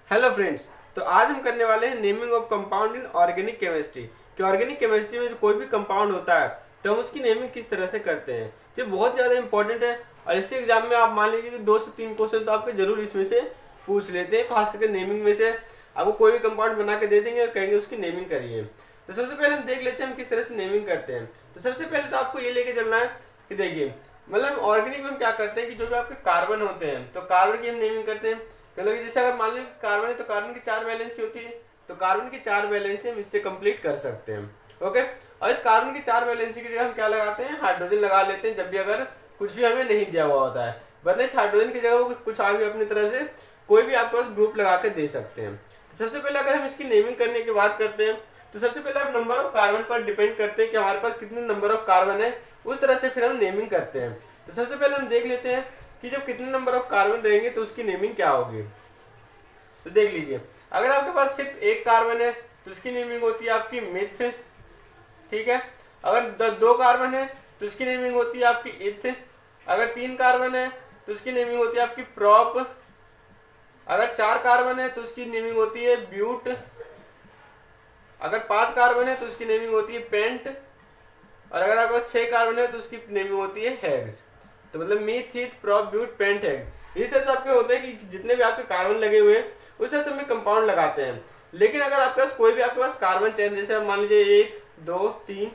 Hello friends, तो आज हम करने वाले हैं naming of compound in organic chemistry. कि ऑर्गेनिक केमिस्ट्री में जो कोई भी कंपाउंड होता है तो हम उसकी नेमिंग किस तरह से करते हैं। ये बहुत ज़्यादा इंपॉर्टेंट है और इसी एग्जाम में आप मान लीजिए कि 2 से 3 क्वेश्चन तो आपके जरूर इसमें से पूछ लेते हैं। खास करके नेमिंग में से आपको कोई भी कंपाउंड बना के दे देंगे और कहेंगे उसकी नेमिंग करिए। तो सबसे पहले हम देख लेते हैं हम किस तरह से नेमिंग करते हैं। तो सबसे पहले तो आपको ये लेके चलना है कि देखिए, मतलब ऑर्गेनिक में हम क्या करते हैं कि जो भी आपके कार्बन होते हैं तो कार्बन की हम नेमिंग करते हैं। मतलब जैसे अगर मान लीजिए कार्बन है तो कार्बन की 4 वैलेंसी होती है, तो कार्बन की 4 वैलेंसी हम इससे कंप्लीट कर सकते हैं। ओके, और इस कार्बन की 4 वैलेंसी की जगह हम क्या लगाते हैं, हाइड्रोजन लगा लेते हैं जब भी अगर कुछ भी हमें नहीं दिया हुआ होता है। वरना इस हाइड्रोजन की जगह वो कुछ आगे अपनी तरह से कोई भी आपके पास ग्रुप लगा के दे सकते हैं। तो सबसे पहले अगर हम इसकी नेमिंग करने की बात करते हैं तो सबसे पहले आप नंबर ऑफ कार्बन पर डिपेंड करते हैं कि हमारे पास कितने नंबर ऑफ कार्बन है, उस तरह से फिर हम नेमिंग करते हैं। तो सबसे पहले हम देख लेते हैं कि जब कितने नंबर ऑफ कार्बन रहेंगे तो उसकी नेमिंग क्या होगी। तो देख लीजिए, अगर आपके पास सिर्फ एक कार्बन है तो उसकी नेमिंग होती है आपकी मिथ। ठीक है, अगर 2 कार्बन है तो उसकी नेमिंग होती है आपकी इथ। अगर 3 कार्बन है तो उसकी नेमिंग होती है आपकी प्रॉप। अगर 4 कार्बन है तो उसकी नेमिंग होती है ब्यूट। अगर 5 कार्बन है तो उसकी नेमिंग होती है पेंट। और अगर आपके पास 6 कार्बन है तो उसकी नेमिंग होती है हेग्स। तो मतलब मीथ, ईथ, प्रॉप, ब्यूट, पेंट, हेग्स। इस तरह से आपके होते हैं कि जितने भी आपके कार्बन लगे हुए हैं उस तरह से हमें कंपाउंड लगाते हैं। लेकिन अगर आपके पास कोई भी आपके पास कार्बन चेन, जैसे मान लीजिए 1 2 3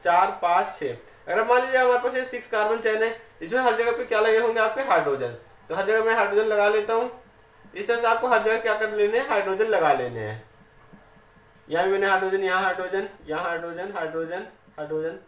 4 5 6, अगर मान लीजिए हमारे पास ये 6 कार्बन चेन है, इसमें हर जगह पे क्या लगे होंगे आपके हाइड्रोजन। तो हर जगह मैं हाइड्रोजन लगा लेता हूँ। इस तरह से आपको हर जगह क्या कर लेने हैं, हाइड्रोजन लगा लेने हैं। यहाँ भी मैंने हाइड्रोजन, यहाँ हाइड्रोजन, यहाँ hydrogen, hydrogen, hydrogen,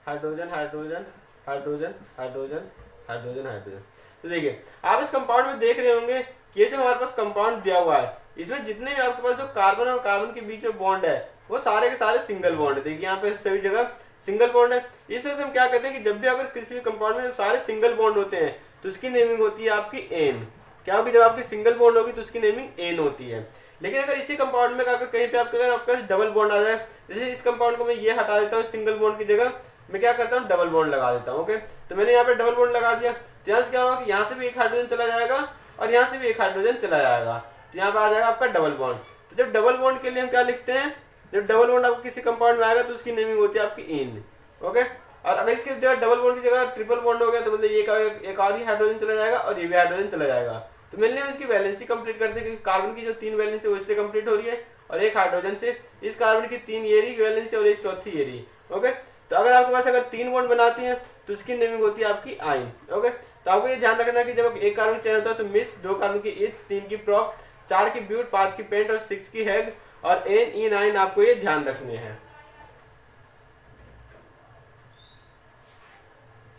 hydrogen, hydrogen, hydrogen, hydrogen, hydrogen, hydrogen. तो देखिए, आप इस कंपाउंड में देख रहे होंगे कि ये जो हमारे पास कंपाउंड दिया हुआ है इसमें जितने भी आपके पास जो कार्बन और कार्बन के बीच में बॉन्ड है वो सारे के सारे सिंगल बॉन्ड है। देखिए यहाँ पे सभी जगह सिंगल बॉन्ड है। इस वजह से हम क्या कहते हैं कि जब भी अगर किसी भी कंपाउंड में सारे सिंगल बॉन्ड होते हैं तो उसकी नेमिंग होती है आपकी एन। क्या होगी, जब आपकी सिंगल बॉन्ड होगी तो उसकी नेमिंग एन होती है। लेकिन अगर इसी कंपाउंड में अगर कहीं पे आपके डबल बॉन्ड आ जाए, जैसे इस कंपाउंड को मैं ये हटा देता हूँ, सिंगल बॉन्ड की जगह मैं क्या करता हूँ, डबल बॉन्ड लगा देता हूँ। ओके, तो मैंने यहाँ पे डबल बॉन्ड लगा दिया तो यहाँ से क्या होगा कि यहाँ से भी एक हाइड्रोजन चला जाएगा और यहाँ से भी एक हाइड्रोजन चला जाएगा। तो यहाँ पे आ जाएगा आपका डबल बॉन्ड। तो जब डबल बॉन्ड के लिए हम क्या लिखते हैं, जब डबल बॉन्ड आपको किसी कंपाउंड में आएगा तो उसकी नेमिंग होती है आपकी इन। ओके, और अगर इसके जगह डबल बॉन्ड की जगह ट्रिपल बॉन्ड हो गया तो मतलब एक और ही हाइड्रोजन चला जाएगा और ये भी हाइड्रोजन चला जाएगा। तो मेनली हम इसकी वैलेंसी कंप्लीट करते हैं क्योंकि कार्बन की जो 3 वैलेंसी है वो इससे कंप्लीट हो रही है और एक हाइड्रोजन से। इस कार्बन की 3 ये रही वैलेंसी और एक चौथी ये रही। ओके, तो अगर आपके पास अगर 3 बॉन्ड बनाती है तो उसकी नेमिंग होती है आपकी आइन। ओके, तो आपको ये ध्यान रखना है कि जब एक कार्बन चेन होता है तो मिथ, 2 कार्बन की इथ, 3 की प्रॉप, 4 की ब्यूट, 5 की पेंट और 6 की हेग्स और एन इन आइन आपको ये ध्यान रखने हैं।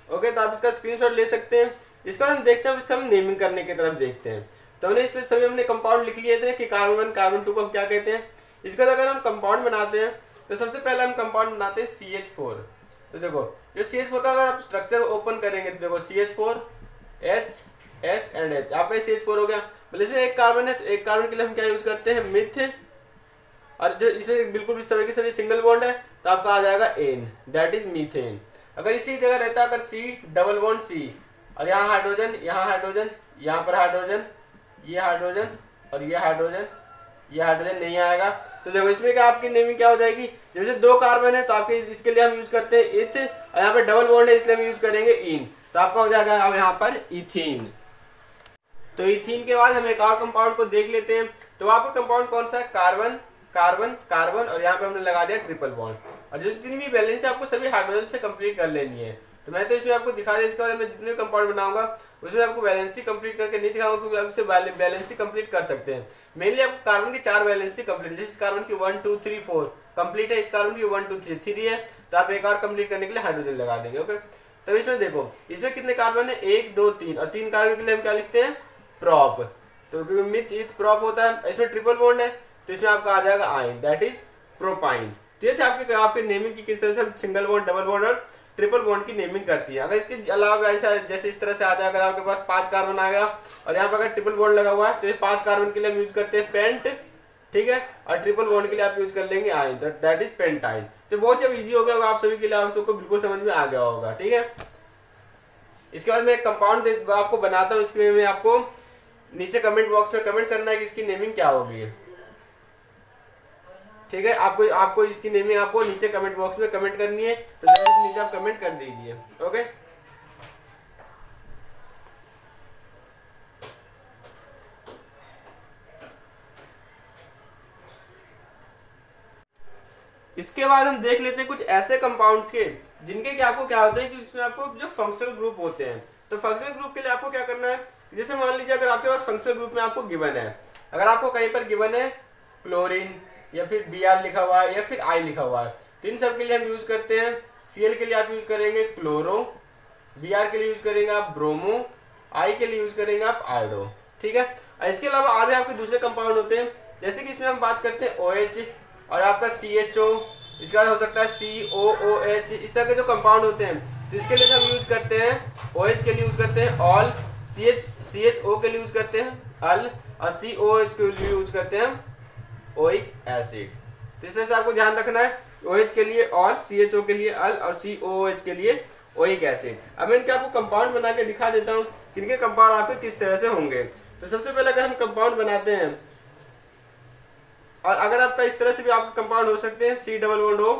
ओके, तो आप इसका स्क्रीनशॉट ले सकते हैं। इसका हम देखते हैं, इससे हम नेमिंग करने की तरफ देखते हैं। तो हमने इसमें सभी हमने कंपाउंड लिख लिए थे कि कार्बन 1 कार्बन 2 को हम क्या कहते हैं। इसका अगर हम कंपाउंड बनाते हैं तो सबसे पहले हम कंपाउंड बनाते हैं CH4। तो देखो, जो CH4 का अगर आप स्ट्रक्चर ओपन करेंगे तो देखो CH4 H H and H, आपका CH4 हो गया। मतलब इसमें एक कार्बन है तो एक कार्बन के लिए हम क्या यूज करते हैं, मिथ। और जो इसमें बिल्कुल भी सभी के सभी सिंगल बॉन्ड है तो आपका आ जाएगा एन, दैट इज मीथेन। अगर इसी जगह रहता अगर C डबल बॉन्ड C और यहाँ हाइड्रोजन, यहाँ हाइड्रोजन, यहाँ पर हाइड्रोजन, ये हाइड्रोजन और ये हाइड्रोजन, ये हाइड्रोजन नहीं आएगा। तो देखो इसमें क्या आपकी नेमिंग क्या हो जाएगी, जैसे 2 कार्बन है तो आपके इसके लिए हम यूज करते हैं इथ और यहाँ पे डबल बॉन्ड है इसलिए हम यूज करेंगे इन। तो आपका हो जाएगा अब यहाँ पर इथीन। तो इथीन के बाद हम एक और कंपाउंड को देख लेते हैं। तो आपका कंपाउंड कौन सा है, कार्बन कार्बन कार्बन और यहाँ पे हमने लगा दिया ट्रिपल बॉन्ड। और जो जितनी भी वैलेंसी आपको सभी हाइड्रोजन से कंप्लीट कर लेनी है। तो मैं तो इसमें आपको दिखा दिया, इसके बाद मैं जितने भी कंपाउंड बनाऊंगा उसमें आपको वैलेंसी कंप्लीट करके नहीं दिखाऊंगा क्योंकि आप इसे वैलेंसी कंप्लीट कर सकते हैं। मेनली आपको कार्बन की 4 वैलेंसी कंप्लीट, जैसे इस कार्बन की 1 2 3 4 कंप्लीट है, इस कार्बन की 1 2 3 3 है, तो आप एक और कंप्लीट करने के लिए हाइड्रोजन लगा देंगे। ओके, तब इसमें देखो इसमें कितने कार्बन है, 1 2 3 और 3 कार्बन के लिए हम क्या लिखते हैं, प्रॉप। तो क्योंकि मिथ ईथ प्रॉप होता है, इसमें ट्रिपल बॉन्ड है तो इसमें आपका आ जाएगा आइन, दैट इज प्रोपाइन। तो ये थे आपके नेमिंग की किस तरह से सिंगल बॉन्ड, डबल बॉन्ड और ट्रिपल बॉन्ड की नेमिंग करती है। अगर इसके अलावा ऐसा जैसे इस तरह से आ जाए, अगर आपके पास 5 कार्बन आ गया और यहाँ पर अगर ट्रिपल बॉन्ड लगा हुआ है तो ये 5 कार्बन के लिए हम यूज करते हैं पेंट। ठीक है, और ट्रिपल बॉन्ड के लिए आप यूज कर लेंगे आइन, तो दैट इज पेंटाइन। तो बहुत ही ईजी हो गया होगा आप सभी के लिए, आप सबको बिल्कुल समझ में आ गया होगा। ठीक है, इसके बाद मैं एक कंपाउंड आपको बनाता हूँ। इसके मैं आपको नीचे कमेंट बॉक्स में कमेंट करना है कि इसकी नेमिंग क्या होगी। ठीक है, आपको इसकी नेमिंग आपको नीचे कमेंट बॉक्स में कमेंट करनी है, तो जल्दी से नीचे आप कमेंट कर दीजिए। ओके, इसके बाद हम देख लेते हैं कुछ ऐसे कंपाउंड्स के जिनके कि आपको क्या होते हैं कि उसमें आपको जो फंक्शनल ग्रुप होते हैं। तो फंक्शनल ग्रुप के लिए आपको क्या करना है, जैसे मान लीजिए अगर आपके पास फंक्शनल ग्रुप में आपको गिवन है, अगर आपको कहीं पर गिवन है क्लोरीन या फिर Br लिखा हुआ है या फिर I लिखा हुआ है, तो इन सब के लिए हम यूज करते हैं। Cl के लिए आप यूज करेंगे क्लोरो, Br के लिए यूज करेंगे आप ब्रोमो, I के लिए यूज करेंगे आप आयोडो। ठीक है, इसके अलावा आगे आपके दूसरे कंपाउंड होते हैं, जैसे कि इसमें हम बात करते हैं OH और आपका CHO, इसके बाद हो सकता है COOH, इस तरह के जो कंपाउंड होते हैं, तो इसके लिए हम यूज करते हैं OH के लिए यूज करते हैं ऑल, CHO के लिए यूज करते हैं अल, और COH के लिए यूज करते हैं ओइक एसिड। तो इस तरह से आपको ध्यान रखना है, OH के लिए ऑल, CHO के लिए अल और COOH के लिए ओइक एसिड। अब मैं इनके आपको कंपाउंड बना के दिखा देता हूँ कि इनके कंपाउंड आपके किस तरह से होंगे। तो सबसे पहले अगर हम कंपाउंड बनाते हैं, और अगर आपका इस तरह से भी आपके कंपाउंड हो सकते हैं C+O,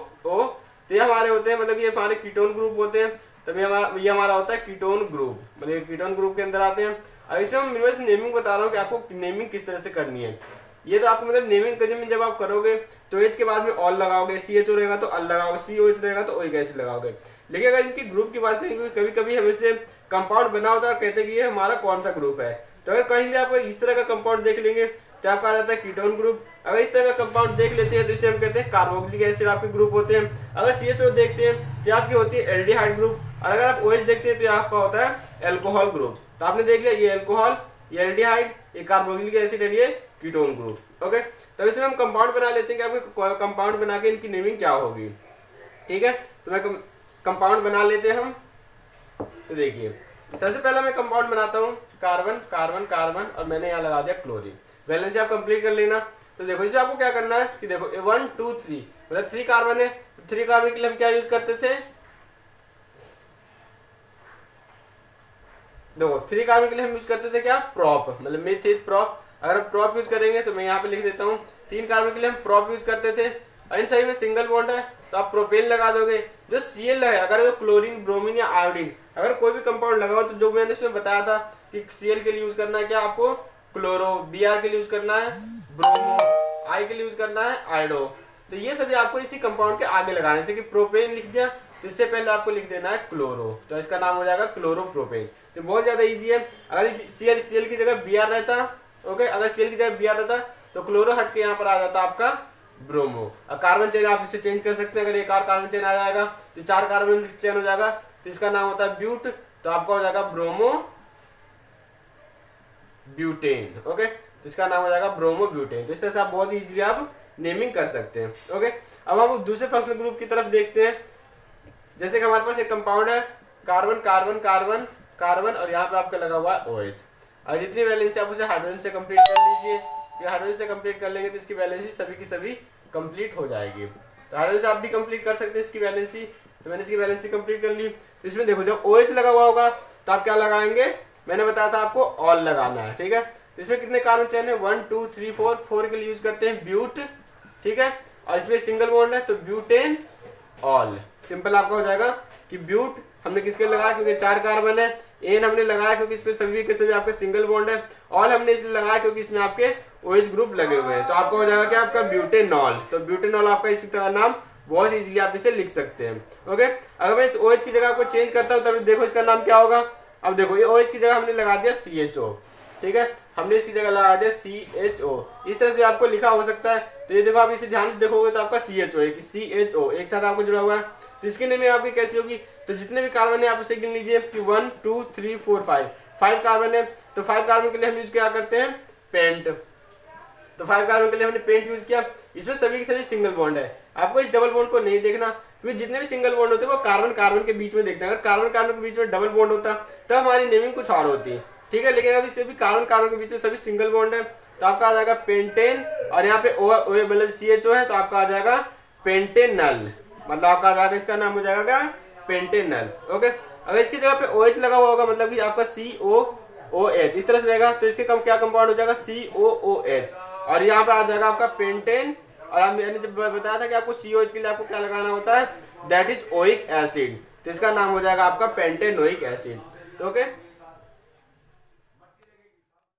तो ये हमारे होते हैं, मतलब ये हमारे कीटोन ग्रुप होते हैं, तब ये हमारा होता है कीटोन ग्रुप, मतलब कीटोन ग्रुप के अंदर आते हैं। अब इसमें मैं नेमिंग बता रहा हूँ कि आपको नेमिंग किस तरह से करनी है। ये तो आपको मतलब नेमिंग जब आप करोगे तो H के बाद में ऑल लगाओगे, CHO रहेगा तो अल लगाओगे, COH रहेगा तो ओइक एसिड लगाओगे। लेकिन अगर इनकी ग्रुप की बात करें, कभी कभी हमें से कंपाउंड बना होता है और कहते हैं कि ये हमारा कौन सा ग्रुप है, तो अगर कहीं भी आप इस तरह का कंपाउंड देख लेंगे तो आपका आ जाता है कीटोन ग्रुप। अगर इस तरह का कंपाउंड देख लेते हैं तो इसे हम कहते हैं कार्बोक्सिलिक एसिड आपके ग्रुप होते हैं। अगर CHO देखते हैं तो आपकी होती है एल्डिहाइड ग्रुप, और अगर आप OH देखते हैं तो आपका होता है एल्कोहल ग्रुप। तो आपने देख लिया, ये एल्कोहल, ये एल्डिहाइड, ये कार्बोक्सिलिक एसिड है, ये कीटोन ग्रुप। ओके, तब इसमें हम कंपाउंड बना लेते हैं कि आपके कंपाउंड बना के इनकी नेमिंग क्या होगी। ठीक है, तो मैं कंपाउंड बना लेते हैं हम। तो देखिए, सबसे पहले मैं कंपाउंड बनाता हूँ कार्बन कार्बन कार्बन, और मैंने यहाँ लगा दिया क्लोरीन। वैलेंस आप कंप्लीट कर लेना। तो देखो इसमें आपको क्या करना है कि देखो 1 2 3, मतलब 3 कार्बन है, तो 3 कार्बन के लिए हम क्या यूज करते थे, देखो 3 कार्बन के लिए हम यूज करते थे क्या, प्रॉप, मतलब मिथित प्रॉप। अगर हम प्रॉप यूज करेंगे तो मैं यहाँ पे लिख देता हूँ 3 कार्बन के लिए हम प्रॉप यूज करते थे। और इन सभी में सिंगल बॉन्ड है तो आप प्रोपेन लगा दोगे। जो Cl है, अगर जो क्लोरीन, ब्रोमीन या आयोडीन, अगर कोई भी कंपाउंड लगा हो, तो जो मैंने इसमें बताया था कि Cl के लिए यूज करना है क्या आपको क्लोरो, Br के लिए यूज करना है ब्रोमो, I के लिए यूज करना है आयोडो। तो ये सभी आपको इसी कंपाउंड के आगे लगाने से, कि प्रोपेन लिख दिया तो इससे पहले आपको लिख देना है क्लोरो, तो इसका नाम हो जाएगा क्लोरोप्रोपेन। तो बहुत ज्यादा इजी है। अगर Cl की जगह Br रहता, ओके, अगर Cl की जगह Br रहता तो क्लोरो हट के यहाँ पर आ जाता आपका ब्रोमो। अब कार्बन चेन आप इसे चेंज कर सकते हैं, अगर एक और कार्बन चेन आ जाएगा तो 4 कार्बन चेन हो जाएगा, तो इसका नाम होता है ब्यूट, तो आपका हो जाएगा ब्रोमो ब्यूटेन। ओके, तो इसका नाम हो जाएगा ब्रोमो ब्यूटेन। तो इस तरह से आप बहुत इजीली आप नेमिंग कर सकते हैं। ओके, अब हम दूसरे फंक्शनल ग्रुप की तरफ देखते हैं। जैसे कि हमारे पास एक कंपाउंड है कार्बन कार्बन कार्बन कार्बन, और यहाँ पे आपका लगा हुआ है OH, और जितनी वैलेंसी आप उसे हाइड्रोजन से कंप्लीट कर लीजिए। हाइड्रोजन से कंप्लीट कर लेंगे तो इसकी वैलेंसी सभी की सभी कंप्लीट हो जाएगी। तो हाइड्रोजन से आप भी कंप्लीट कर सकते हैं इसकी वैलेंसी। तो मैंने इसकी वैलेंसी कंप्लीट कर ली। तो इसमें देखो जब OH लगा हुआ होगा तो आप क्या लगाएंगे, मैंने बताया था आपको ऑल लगाना है। ठीक है, तो इसमें कितने कार्बन चेन है, 1 2 3 4, 4 के लिए यूज करते हैं ब्यूट। ठीक है, और इसमें सिंगल बॉन्ड है तो ब्यूटेन ऑल। सिंपल आपका हो जाएगा कि ब्यूट हमने किसके लगाया, क्योंकि 4 कार्बन है, एन हमने लगाया क्योंकि इसमें सभी के सभी आपके सिंगल बॉन्ड है, ऑल हमने इसलिए लगाया क्योंकि इसमें आपके OH ग्रुप लगे हुए हैं। तो आपका हो जाएगा क्या, आपका ब्यूटेनॉल। तो ब्यूटेनॉल आपका इसी तरह नाम बहुत इजीली आप इसे लिख सकते हैं। ओके, अगर मैं इस OH की जगह आपको चेंज करता हूँ तब देखो इसका नाम क्या होगा। अब देखो ये OH की जगह हमने लगा दिया CHO। ठीक है, हमने इसकी जगह लगा दिया CHO। इस तरह से आपको लिखा हो सकता है। तो ये देखो आप इसे ध्यान से देखोगे तो आपका CHO है कि CHO एक साथ आपको जुड़ा हुआ है। तो इसकी नेमिंग आपकी कैसी होगी, तो जितने भी कार्बन है आप उसे गिन लीजिए कि 1 2 3 4 5 कार्बन है। तो 5 कार्बन के लिए हम यूज क्या करते हैं, पेंट। तो 5 कार्बन के लिए हमने पेंट यूज किया। इसमें सभी के सभी सिंगल बॉन्ड है। आपको इस डबल बॉन्ड को नहीं देखना, क्योंकि जितने भी सिंगल बॉन्ड होते हैं वो कार्बन कार्बन के बीच में देखते हैं। अगर कार्बन कार्बन के बीच में डबल बॉन्ड होता तब हमारी नेमिंग कुछ और होती है। ठीक है, लेकिन अभी इससे भी कार्बन कार्बन के बीच में सभी सिंगल बॉन्ड है तो आपका आ जाएगा पेंटेन, और यहाँ पे मतलब CHO है तो आपका आ जाएगा पेंटेनल, मतलब आपका आ जाएगा इसका नाम हो जाएगा पेंटेनल। ओके, अगर इसकी जगह पे OH लगा हुआ होगा मतलब कि आपका CO OH इस तरह से रहेगा, तो इसके कम क्या कंपाउंड हो जाएगा COOH, और यहाँ पर आ जाएगा आपका पेंटेन। और आप मैंने जब बताया था कि आपको COH के लिए आपको क्या लगाना होता है, दैट इज ओइक एसिड, तो इसका नाम हो जाएगा आपका पेंटेनोइक एसिड। तो ओके।